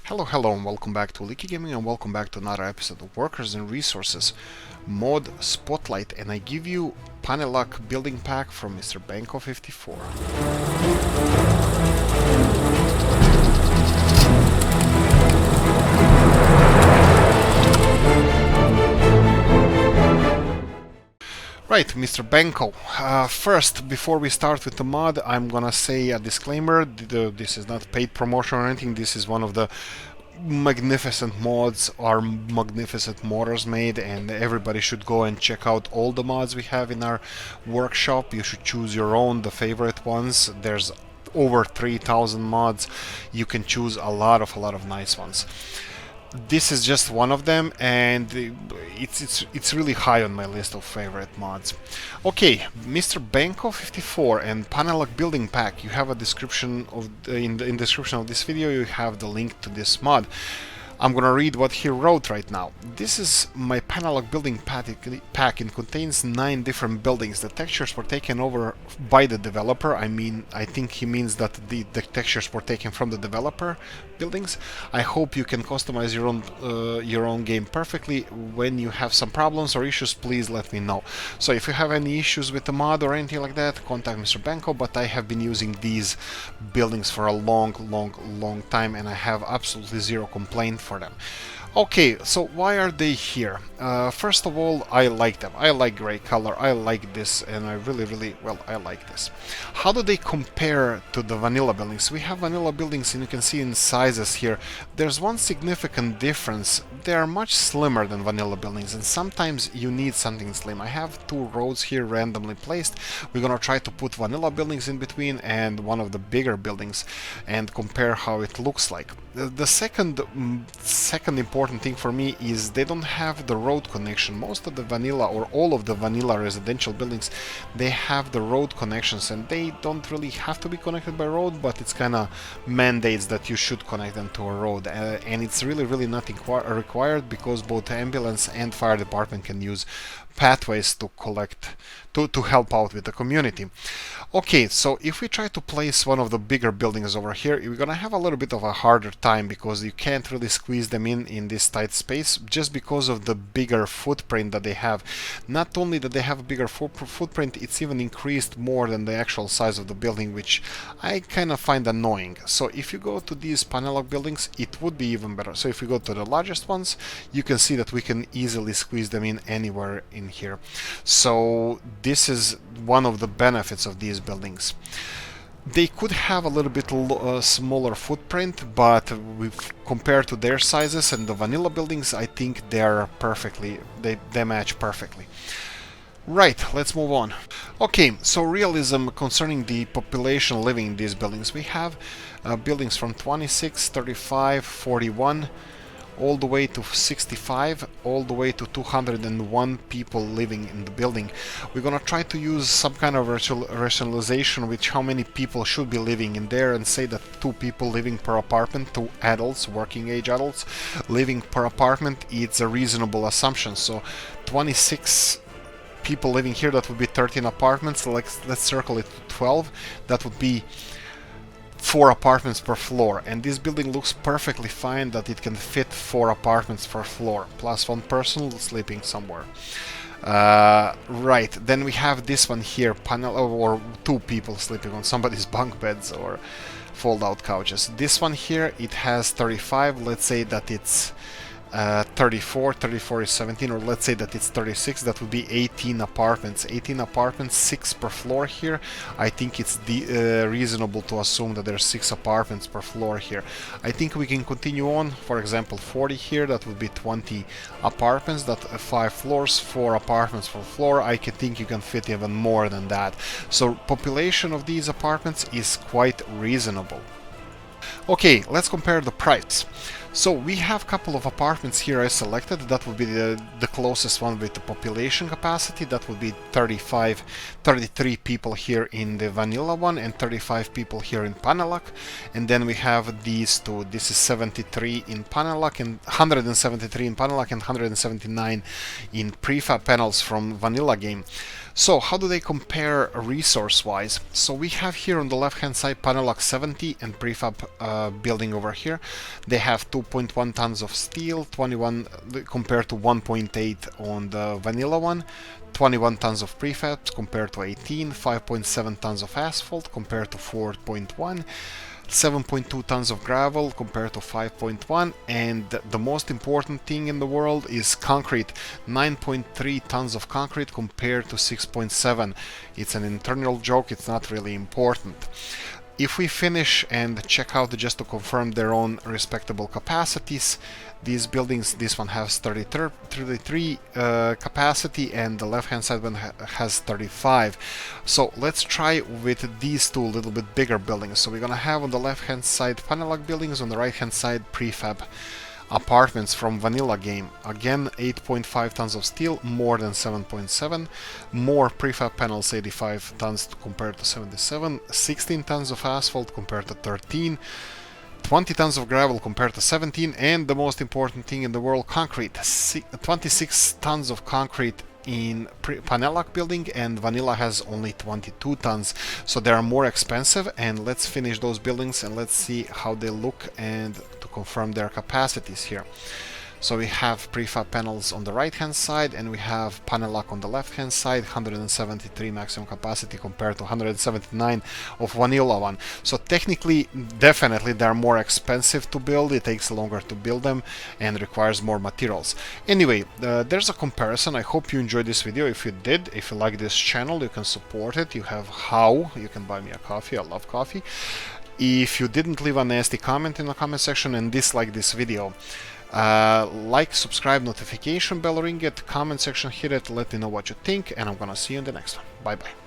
Hello, and welcome back to Oolykee Gaming, and welcome back to another episode of Workers and Resources Mod Spotlight, and I give you Panelak Building Pack from Mr. Benco54. Right, Mr. Benko. First, before we start with the mod, I'm gonna say a disclaimer. This is not paid promotion or anything. This is one of the magnificent mods or magnificent modders made, and everybody should go and check out all the mods we have in our workshop. You should choose your own, the favorite ones. There's over 3,000 mods. You can choose a lot of nice ones. This is just one of them, and it's really high on my list of favorite mods. Okay, Mr. Benco54 and Panelak Building Pack. You have a description of in the description of this video. You have the link to this mod. I'm gonna read what he wrote right now. This is my Panelak Building pack. It contains 9 different buildings. The textures were taken over by the developer. I think he means that the textures were taken from the developer buildings. I hope you can customize your own game perfectly. When you have some problems or issues, please let me know. So if you have any issues with the mod or anything like that, contact Mr. Benko, but I have been using these buildings for a long time, and I have absolutely zero complaint for them. Okay, so why are they here? First of all, I like them. I like gray color. I like this, and I I like this. How do they compare to the vanilla buildings? We have vanilla buildings, and you can see in sizes here. There's one significant difference. They are much slimmer than vanilla buildings, and sometimes you need something slim. I have 2 roads here randomly placed. We're gonna try to put vanilla buildings in between and one of the bigger buildings and compare how it looks like. The second important thing for me is they don't have the road connection. Most of the vanilla, or all of the vanilla residential buildings, they have the road connections, and they don't really have to be connected by road, but it's kind of mandates that you should connect them to a road, and it's really not required, because both ambulance and fire department can use pathways to help out with the community. Okay, so if we try to place one of the bigger buildings over here, we're gonna have a little bit of a harder time, because you can't really squeeze them in this tight space, just because of the bigger footprint that they have. Not only that they have a bigger footprint, it's even increased more than the actual size of the building, which I kind of find annoying. So if you go to these Panelak buildings, it would be even better. So if we go to the largest ones, you can see that we can easily squeeze them in anywhere in here. So this is one of the benefits of these buildings. They could have a little bit smaller footprint, but compared to their sizes and the vanilla buildings, I think they match perfectly. Right, let's move on. Okay, so realism concerning the population living in these buildings. We have buildings from 26, 35, 41, all the way to 65, all the way to 201 people living in the building. We're gonna try to use some kind of rationalization with how many people should be living in there, and say that 2 people living per apartment, 2 adults, working age adults, living per apartment, it's a reasonable assumption. So 26 people living here, that would be 13 apartments. Let's circle it to 12. That would be 4 apartments per floor, and this building looks perfectly fine that it can fit 4 apartments per floor, plus 1 person sleeping somewhere. Right, then we have this one here, or 2 people sleeping on somebody's bunk beds or fold-out couches. This one here, it has 35. Let's say that it's 34 is 17, or let's say that it's 36. That would be 18 apartments. 18 apartments, 6 per floor here. I think it's reasonable to assume that there's 6 apartments per floor here. I think we can continue on. For example, 40 here, that would be 20 apartments. That 5 floors, 4 apartments per floor. I think you can fit even more than that. So population of these apartments is quite reasonable. Okay, let's compare the price. So we have a couple of apartments here I selected. That would be the closest one with the population capacity. That would be 33 people here in the vanilla one and 35 people here in Panelak. And then we have these two. This is 73 in Panelak and 173 in Panelak and 179 in prefab panels from vanilla game. So how do they compare resource-wise? So we have here on the left-hand side Panelak 70 and prefab building over here. They have 2.1 tons of steel, 21 compared to 1.8 on the vanilla one. 21 tons of prefabs compared to 18, 5.7 tons of asphalt compared to 4.1, 7.2 tons of gravel compared to 5.1, and the most important thing in the world is concrete, 9.3 tons of concrete compared to 6.7. It's an internal joke, it's not really important. If we finish and check out just to confirm their own respectable capacities, these buildings, this one has 33 capacity and the left hand side one has 35. So let's try with these two little bit bigger buildings. So we're gonna have on the left hand side Panelak buildings, on the right hand side prefab apartments from vanilla game. Again, 8.5 tons of steel, more than 7.7. More prefab panels, 85 tons compared to 77. 16 tons of asphalt compared to 13. 20 tons of gravel compared to 17. And the most important thing in the world, concrete. 26 tons of concrete in Panelak building, and vanilla has only 22 tons, so they are more expensive. And let's finish those buildings and let's see how they look and to confirm their capacities here. So we have prefab panels on the right hand side and we have Panelak on the left hand side, 173 maximum capacity compared to 179 of vanilla one. So technically, definitely they're more expensive to build, it takes longer to build them and requires more materials. Anyway, there's a comparison. I hope you enjoyed this video. If you did, if you like this channel, you can support it. You have how, you can buy me a coffee, I love coffee. If you didn't leave a nasty comment in the comment section and dislike this video, like, subscribe, notification bell, ring it, comment section, hit it, let me know what you think, and I'm gonna see you in the next one. Bye bye.